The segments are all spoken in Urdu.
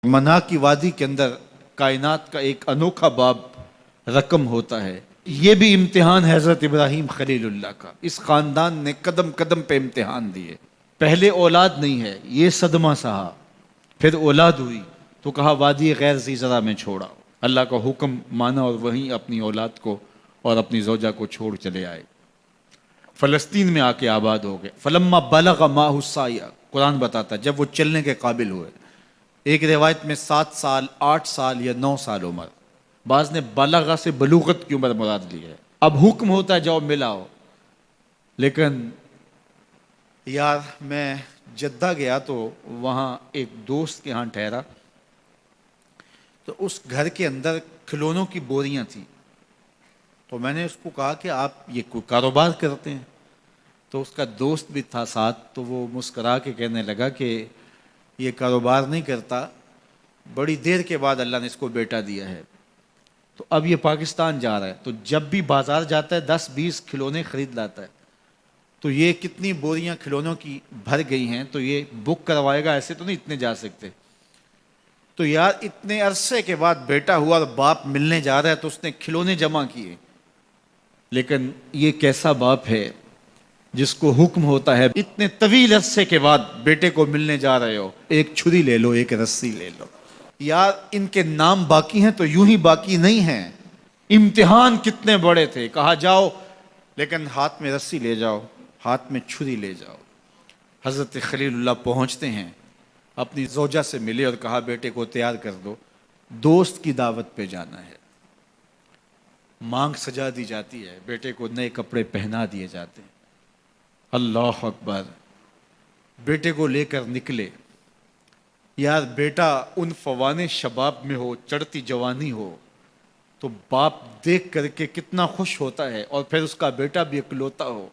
منا کی وادی کے اندر کائنات کا ایک انوکھا باب رقم ہوتا ہے. یہ بھی امتحان ہے حضرت ابراہیم خلیل اللہ کا. اس خاندان نے قدم قدم پہ امتحان دیے. پہلے اولاد نہیں ہے، یہ صدمہ سہا. پھر اولاد ہوئی تو کہا وادی غیر ذی زرع میں چھوڑا. اللہ کا حکم مانا اور وہیں اپنی اولاد کو اور اپنی زوجہ کو چھوڑ چلے آئے. فلسطین میں آ کے آباد ہو گئے. فلما بلغ معہ السعی، قرآن بتاتا ہے جب وہ چلنے کے قابل ہوئے. ایک روایت میں 7 سال، 8 سال یا 9 سال عمر. بعض نے بلغہ سے بلوغت کی عمر مراد لی ہے. اب حکم ہوتا ہے جاؤ ملاؤ. لیکن یار میں جدہ گیا تو وہاں ایک دوست کے ہاں ٹھہرا، تو اس گھر کے اندر کھلونوں کی بوریاں تھیں. تو میں نے اس کو کہا کہ آپ یہ کوئی کاروبار کرتے ہیں؟ تو اس کا دوست بھی تھا ساتھ، تو وہ مسکرا کے کہنے لگا کہ یہ کاروبار نہیں کرتا، بڑی دیر کے بعد اللہ نے اس کو بیٹا دیا ہے. تو اب یہ پاکستان جا رہا ہے، تو جب بھی بازار جاتا ہے 10-20 کھلونے خرید لاتا ہے. تو یہ کتنی بوریاں کھلونوں کی بھر گئی ہیں، تو یہ بک کروائے گا، ایسے تو نہیں اتنے جا سکتے. تو یار اتنے عرصے کے بعد بیٹا ہوا اور باپ ملنے جا رہا ہے، تو اس نے کھلونے جمع کیے. لیکن یہ کیسا باپ ہے جس کو حکم ہوتا ہے اتنے طویل عرصے کے بعد بیٹے کو ملنے جا رہے ہو، ایک چھری لے لو، ایک رسی لے لو. یار ان کے نام باقی ہیں تو یوں ہی باقی نہیں ہیں. امتحان کتنے بڑے تھے. کہا جاؤ، لیکن ہاتھ میں رسی لے جاؤ، ہاتھ میں چھری لے جاؤ. حضرت خلیل اللہ پہنچتے ہیں، اپنی زوجہ سے ملے اور کہا بیٹے کو تیار کر دو، دوست کی دعوت پہ جانا ہے. مانگ سجا دی جاتی ہے، بیٹے کو نئے کپڑے پہنا دیے جاتے ہیں. اللہ اکبر. بیٹے کو لے کر نکلے. یار بیٹا ان فوان شباب میں ہو، چڑھتی جوانی ہو، تو باپ دیکھ کر کے کتنا خوش ہوتا ہے. اور پھر اس کا بیٹا بھی اکلوتا ہو،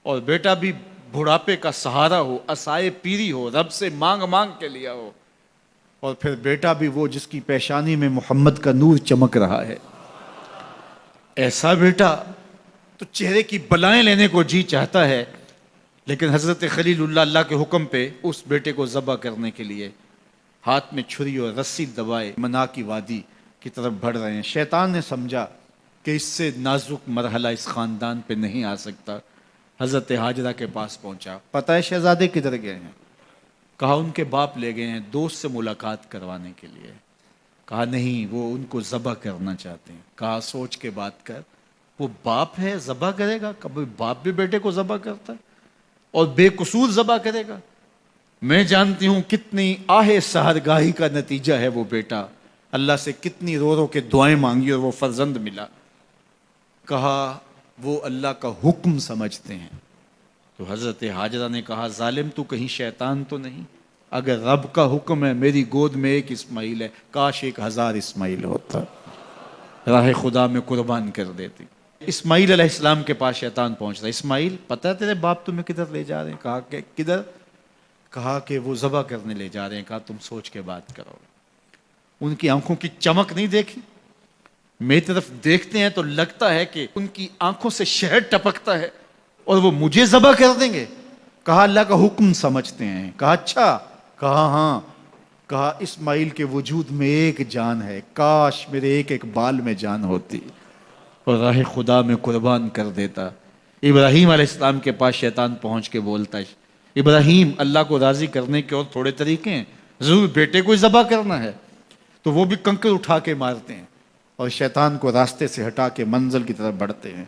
اور بیٹا بھی بڑھاپے کا سہارا ہو، عصائے پیری ہو، رب سے مانگ مانگ کے لیا ہو. اور پھر بیٹا بھی وہ جس کی پیشانی میں محمد کا نور چمک رہا ہے. ایسا بیٹا تو چہرے کی بلائیں لینے کو جی چاہتا ہے. لیکن حضرت خلیل اللہ اللہ کے حکم پہ اس بیٹے کو ذبح کرنے کے لیے ہاتھ میں چھری اور رسی دبائے منا کی وادی کی طرف بڑھ رہے ہیں. شیطان نے سمجھا کہ اس سے نازک مرحلہ اس خاندان پہ نہیں آ سکتا. حضرت حاجرہ کے پاس پہنچا. پتہ ہے شہزادے کدھر گئے ہیں؟ کہا ان کے باپ لے گئے ہیں دوست سے ملاقات کروانے کے لیے. کہا نہیں، وہ ان کو ذبح کرنا چاہتے ہیں. کہا سوچ کے بات کر، وہ باپ ہے ذبح کرے گا؟ کبھی باپ بھی بیٹے کو ذبح کرتا ہے اور بے قصور ذبح کرے گا؟ میں جانتی ہوں کتنی آہ سحرگاہی کا نتیجہ ہے وہ بیٹا. اللہ سے کتنی رو رو کے دعائیں مانگی اور وہ فرزند ملا. کہا وہ اللہ کا حکم سمجھتے ہیں. تو حضرت حاجرہ نے کہا ظالم تو کہیں شیطان تو نہیں؟ اگر رب کا حکم ہے، میری گود میں ایک اسماعیل ہے، کاش 1000 اسماعیل ہوتا، راہ خدا میں قربان کر دیتی. اسماعیل علیہ السلام کے پاس شیطان پہنچتا. اسماعیل پتہ ہے تیرے باپ تمہیں کدھر لے جا رہے ہیں؟ کہا کہ کدھر؟ کہا کہ وہ ذبح کرنے لے جا رہے ہیں. کہا تم سوچ کے بات کرو. ان کی آنکھوں کی چمک نہیں دیکھی؟ میری طرف دیکھتے ہیں تو لگتا ہے کہ ان کی آنکھوں سے شہد ٹپکتا ہے، اور وہ مجھے ذبح کر دیں گے. کہا اللہ کا حکم سمجھتے ہیں. کہا اچھا. کہا ہاں. کہا اسماعیل کے وجود میں ایک جان ہے، کاش میرے ایک ایک بال میں جان ہوتی اور راہ خدا میں قربان کر دیتا. ابراہیم علیہ السلام کے پاس شیطان پہنچ کے بولتا ہے ابراہیم اللہ کو راضی کرنے کے اور تھوڑے طریقے ہیں، ضرور بیٹے کو ذبح کرنا ہے. تو وہ بھی کنکر اٹھا کے مارتے ہیں اور شیطان کو راستے سے ہٹا کے منزل کی طرف بڑھتے ہیں.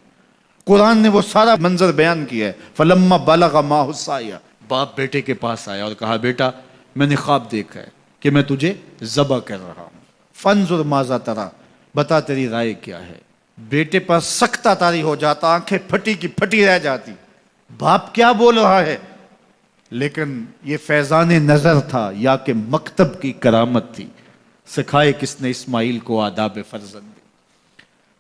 قرآن نے وہ سارا منظر بیان کیا ہے. فلما بلغ معہ السعی، باپ بیٹے کے پاس آیا اور کہا بیٹا میں نے خواب دیکھا ہے کہ میں تجھے ذبح کر رہا ہوں. فانظر ماذا تری، بتا تیری رائے کیا ہے. بیٹے پر سختہ طاری ہو جاتا، آنکھیں پھٹی کی پھٹی رہ جاتی. باپ کیا بول رہا ہے؟ لیکن یہ فیضان نظر تھا یا کہ مکتب کی کرامت تھی. سکھائے کس نے اسماعیل کو آداب فرزند.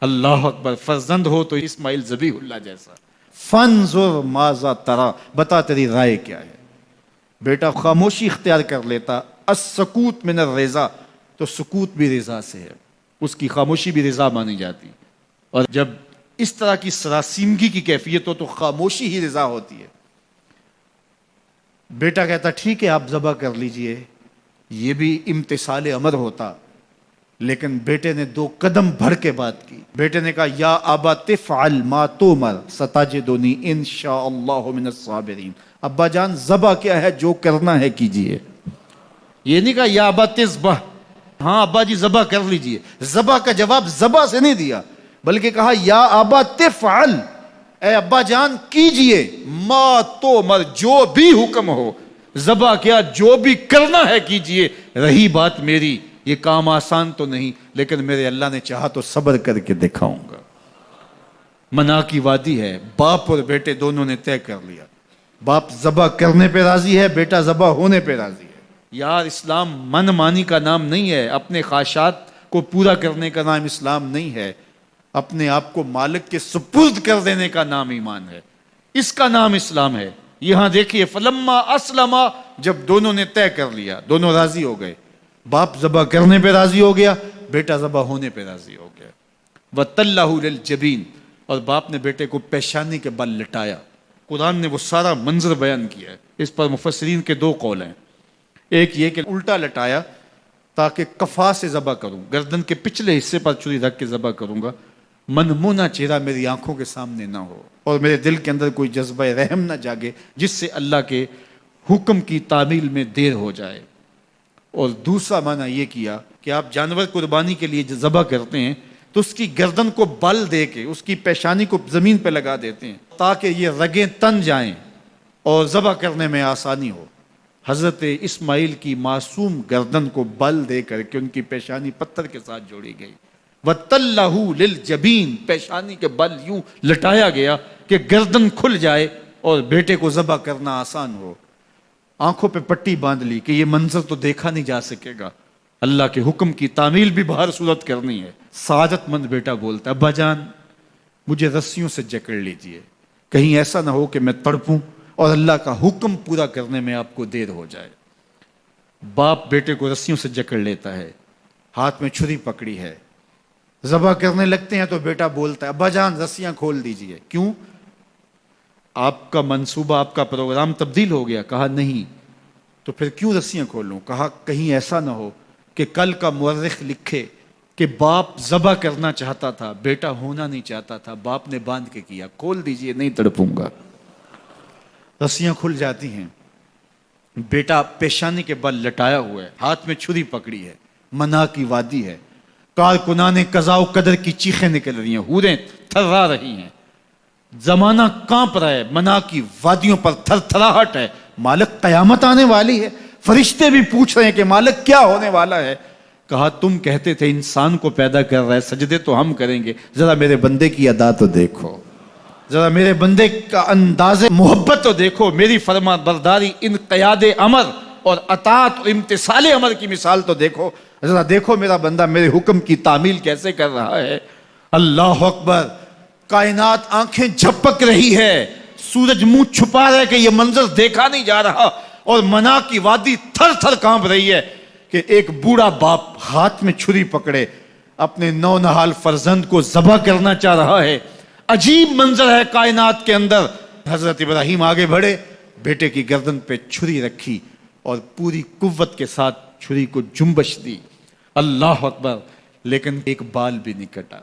اللہ اکبر. فرزند ہو تو اسماعیل ذبیح اللہ جیسا. فانظر ماذا تری، بتا تیری رائے کیا ہے. بیٹا خاموشی اختیار کر لیتا. السکوت من الرضا، تو سکوت بھی رضا سے ہے، اس کی خاموشی بھی رضا مانی جاتی. اور جب اس طرح کی سراسیمگی کی کیفیت ہو تو خاموشی ہی رضا ہوتی ہے. بیٹا کہتا ٹھیک ہے آپ ذبح کر لیجئے. یہ بھی امتثال امر ہوتا، لیکن بیٹے نے 2 قدم بڑھ کے بات کی. بیٹے نے کہا یا ابا تفعل ما تؤمر ستجدنی ان شاء اللہ من الصابرین. ابا جان ذبح کیا ہے، جو کرنا ہے کیجئے. یہ نہیں کہا یا ابا تذبح، ہاں ابا جی ذبح کر لیجئے. ذبح کا جواب ذبح سے نہیں دیا، بلکہ کہا یا ابا تفعل، اے ابا جان کیجئے، ما تؤمر، جو بھی حکم ہو. ذبح کیا، جو بھی کرنا ہے کیجئے. رہی بات میری، یہ کام آسان تو نہیں، لیکن میرے اللہ نے چاہا تو صبر کر کے دکھاؤں گا. منا کی وادی ہے، باپ اور بیٹے دونوں نے طے کر لیا. باپ ذبح کرنے پہ راضی ہے، بیٹا ذبح ہونے پہ راضی ہے. یار اسلام من مانی کا نام نہیں ہے، اپنے خواہشات کو پورا کرنے کا نام اسلام نہیں ہے، اپنے آپ کو مالک کے سپرد کر دینے کا نام ایمان ہے. اس کا نام اسلام ہے. یہاں دیکھیے فلما اسلما، جب دونوں نے طے کر لیا، دونوں راضی ہو گئے. باپ ذبح کرنے پہ راضی ہو گیا، بیٹا ذبح ہونے پہ راضی ہو گیا. وَتَلَّهُ لِلْجَبِينِ، اور باپ نے بیٹے کو پیشانی کے بل لٹایا. قرآن نے وہ سارا منظر بیان کیا ہے. اس پر مفسرین کے 2 قول ہیں. ایک یہ کہ الٹا لٹایا تاکہ کفا سے ذبح کروں، گردن کے پچھلے حصے پر چھری رکھ کے ذبح کروں گا، منمونا چہرہ میری آنکھوں کے سامنے نہ ہو اور میرے دل کے اندر کوئی جذبہ رحم نہ جاگے جس سے اللہ کے حکم کی تعمیل میں دیر ہو جائے. اور دوسرا معنی یہ کیا کہ آپ جانور قربانی کے لیے ذبح کرتے ہیں تو اس کی گردن کو بل دے کے اس کی پیشانی کو زمین پہ لگا دیتے ہیں تاکہ یہ رگیں تن جائیں اور ذبح کرنے میں آسانی ہو. حضرت اسماعیل کی معصوم گردن کو بل دے کر کے ان کی پیشانی پتھر کے ساتھ جوڑی گئی. وَتَلَّهُ لِلْجَبِينِ، پیشانی کے بل یوں لٹایا گیا کہ گردن کھل جائے اور بیٹے کو ذبح کرنا آسان ہو. آنکھوں پہ پٹی باندھ لی کہ یہ منظر تو دیکھا نہیں جا سکے گا، اللہ کے حکم کی تعمیل بھی باہر صورت کرنی ہے. سعادت مند بیٹا بولتا ہے ابا جان مجھے رسیوں سے جکڑ لیجئے، کہیں ایسا نہ ہو کہ میں تڑپوں اور اللہ کا حکم پورا کرنے میں آپ کو دیر ہو جائے. باپ بیٹے کو رسیوں سے جکڑ لیتا ہے، ہاتھ میں چھری پکڑی ہے، ذبح کرنے لگتے ہیں تو بیٹا بولتا ہے ابا جان رسیاں کھول دیجئے. کیوں؟ آپ کا منصوبہ، آپ کا پروگرام تبدیل ہو گیا. کہا نہیں. تو پھر کیوں رسیاں کھولوں؟ کہا کہیں ایسا نہ ہو کہ کل کا مورخ لکھے کہ باپ ذبح کرنا چاہتا تھا، بیٹا ہونا نہیں چاہتا تھا، باپ نے باندھ کے کیا. کھول دیجئے، نہیں تڑپوں گا. رسیاں کھل جاتی ہیں. بیٹا پیشانی کے بل لٹایا ہوا ہے، ہاتھ میں چھری پکڑی ہے، منا کی وادی ہے، کارکنان قضاء و قدر کی چیخیں نکل رہی ہیں، حوریں تھرا رہی ہیں، زمانہ کانپ رہا ہے، منا کی وادیوں پر تھر تھراہٹ ہے. مالک قیامت آنے والی ہے. فرشتے بھی پوچھ رہے ہیں کہ مالک کیا ہونے والا ہے. کہا تم کہتے تھے انسان کو پیدا کر رہا ہے، سجدے تو ہم کریں گے، ذرا میرے بندے کی ادا تو دیکھو، ذرا میرے بندے کا انداز محبت تو دیکھو، میری فرما برداری، انقیاد امر اور اطاعت اور امتثال امر کی مثال تو دیکھو، ذرا دیکھو میرا بندہ میرے حکم کی تعمیل کیسے کر رہا ہے. اللہ اکبر. کائنات آنکھیں جھپک رہی ہے، سورج منہ چھپا رہا ہے کہ یہ منظر دیکھا نہیں جا رہا، اور منا کی وادی تھر تھر کانپ رہی ہے کہ ایک بوڑھا باپ ہاتھ میں چھری پکڑے اپنے نونہال فرزند کو ذبح کرنا چاہ رہا ہے. عجیب منظر ہے کائنات کے اندر. حضرت ابراہیم آگے بڑھے، بیٹے کی گردن پہ چھری رکھی اور پوری قوت کے ساتھ چھری کو جنبش دی. اللہ اکبر. لیکن ایک بال بھی نہیں کٹا.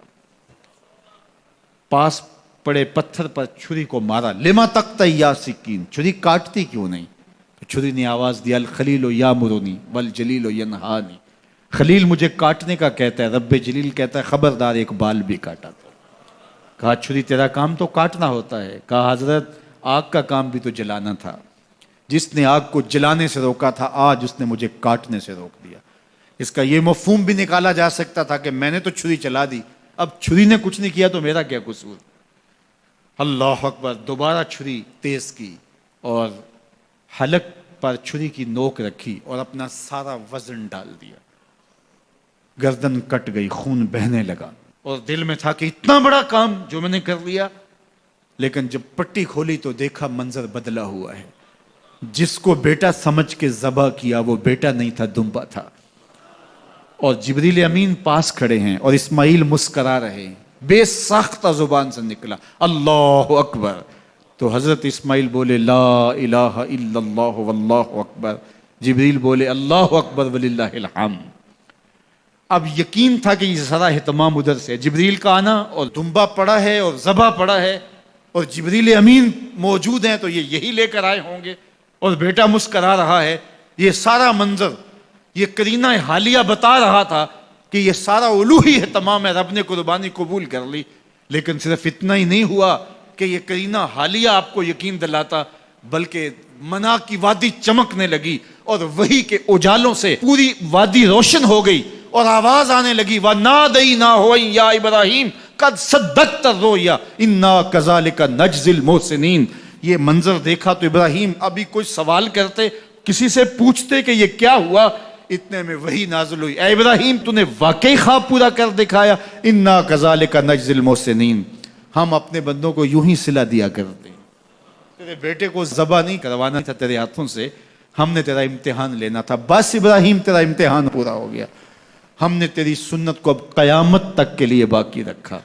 پاس پڑے پتھر پر چھری کو مارا. لما تقطع یا سکین، چھری کاٹتی کیوں نہیں؟ تو چھری نے آواز دیا الخلیل یامرنی والجلیل ینہانی، خلیل مجھے کاٹنے کا کہتا ہے، رب جلیل کہتا ہے خبردار ایک بال بھی کاٹا تو. کہا چھری تیرا کام تو کاٹنا ہوتا ہے. کہا حضرت آگ کا کام بھی تو جلانا تھا، جس نے آگ کو جلانے سے روکا تھا آج اس نے مجھے کاٹنے سے روک دیا. اس کا یہ مفہوم بھی نکالا جا سکتا تھا کہ میں نے تو چھری چلا دی، اب چھری نے کچھ نہیں کیا تو میرا کیا قصور. اللہ اکبر. دوبارہ چھری تیز کی اور حلق پر چھری کی نوک رکھی اور اپنا سارا وزن ڈال دیا. گردن کٹ گئی، خون بہنے لگا اور دل میں تھا کہ اتنا بڑا کام جو میں نے کر لیا. لیکن جب پٹی کھولی تو دیکھا منظر بدلا ہوا ہے. جس کو بیٹا سمجھ کے ذبح کیا وہ بیٹا نہیں تھا، دمبا تھا. اور جبریل امین پاس کھڑے ہیں اور اسماعیل مسکرا رہے ہیں. بے ساختہ زبان سے نکلا اللہ اکبر. تو حضرت اسماعیل بولے لا الہ الا اللہ واللہ اکبر. جبریل بولے اللہ اکبر وللہ الحمد۔ اب یقین تھا کہ یہ سارا اہتمام ادھر سے، جبریل کا آنا اور دمبا پڑا ہے اور ذبح پڑا ہے اور جبریل امین موجود ہیں تو یہ یہی لے کر آئے ہوں گے، اور بیٹا مسکرا رہا ہے۔ یہ سارا منظر، یہ قرینہ حالیہ بتا رہا تھا کہ یہ سارا الوہی اہتمام ہے، رب نے قربانی قبول کر لی۔ لیکن صرف اتنا ہی نہیں ہوا کہ یہ قرینہ حالیہ آپ کو یقین دلاتا، بلکہ منا کی وادی چمکنے لگی اور وہی کے اجالوں سے پوری وادی روشن ہو گئی، اور آواز آنے لگی وَنَادَيْنَاهُ يَا إِبْرَاهِيمُ قَدْ صَدَّقْتَ الرُّؤْيَا إِنَّا كَذَلِكَ نَجْزِي الْمُحْسِنِينَ۔ یہ منظر دیکھا تو ابراہیم ابھی کوئی سوال کرتے، کسی سے پوچھتے کہ یہ کیا ہوا، اتنے میں وہی نازل ہوئی، اے ابراہیم تو نے واقعی خواب پورا کر دکھایا، اِنَّا كَذَلِكَ نَجْزِي الْمُحْسِنِينَ، ہم اپنے بندوں کو یوں ہی صلہ دیا کرتے ہیں۔ تیرے بیٹے کو ذبح نہیں کروانا تھا تیرے ہاتھوں سے، ہم نے تیرا امتحان لینا تھا، بس ابراہیم تیرا امتحان پورا ہو گیا۔ ہم نے تیری سنت کو اب قیامت تک کے لیے باقی رکھا،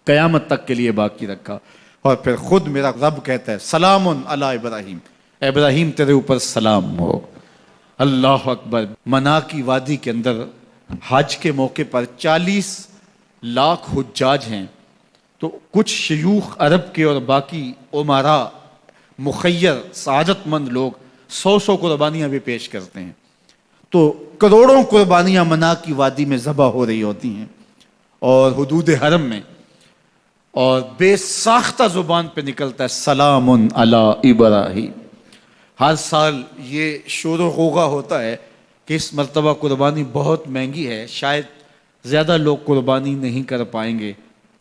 قیامت تک کے لیے باقی رکھا۔ اور پھر خود میرا رب کہتا ہے سلام علی ابراہیم، اے ابراہیم تیرے اوپر سلام ہو۔ اللہ اکبر۔ منا کی وادی کے اندر حج کے موقع پر 40 لاکھ حجاج ہیں، تو کچھ شیوخ عرب کے اور باقی عمراء مخیر سعادت مند لوگ 100 قربانیاں بھی پیش کرتے ہیں، تو کروڑوں قربانیاں منا کی وادی میں ذبح ہو رہی ہوتی ہیں اور حدود حرم میں، اور بے ساختہ زبان پہ نکلتا ہے سلام علی ابراہیم۔ ہر سال یہ شور و غوغا ہوتا ہے کہ اس مرتبہ قربانی بہت مہنگی ہے، شاید زیادہ لوگ قربانی نہیں کر پائیں گے،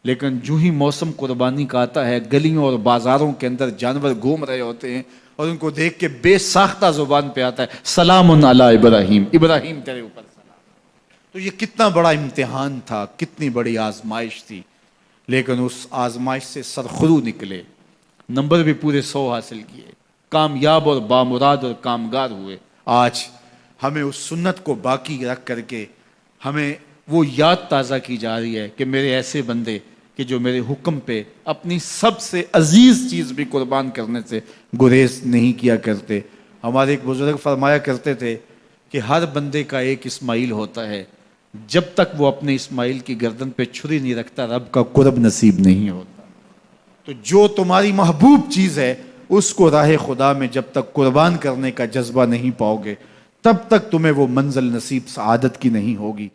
لیکن جو ہی موسم قربانی کا آتا ہے گلیوں اور بازاروں کے اندر جانور گھوم رہے ہوتے ہیں اور ان کو دیکھ کے بے ساختہ زبان پہ آتا ہے سلام علی ابراہیم، ابراہیم تیرے اوپر سلام۔ تو یہ کتنا بڑا امتحان تھا، کتنی بڑی آزمائش تھی، لیکن اس آزمائش سے سرخرو نکلے، نمبر بھی پورے 100 حاصل کیے، کامیاب اور بامراد اور کامگار ہوئے۔ آج ہمیں اس سنت کو باقی رکھ کر کے ہمیں وہ یاد تازہ کی جا رہی ہے کہ میرے ایسے بندے کہ جو میرے حکم پہ اپنی سب سے عزیز چیز بھی قربان کرنے سے گریز نہیں کیا کرتے۔ ہمارے ایک بزرگ فرمایا کرتے تھے کہ ہر بندے کا ایک اسماعیل ہوتا ہے، جب تک وہ اپنے اسماعیل کی گردن پہ چھری نہیں رکھتا رب کا قرب نصیب نہیں ہوتا۔ تو جو تمہاری محبوب چیز ہے اس کو راہ خدا میں جب تک قربان کرنے کا جذبہ نہیں پاؤ گے، تب تک تمہیں وہ منزل نصیب سعادت کی نہیں ہوگی۔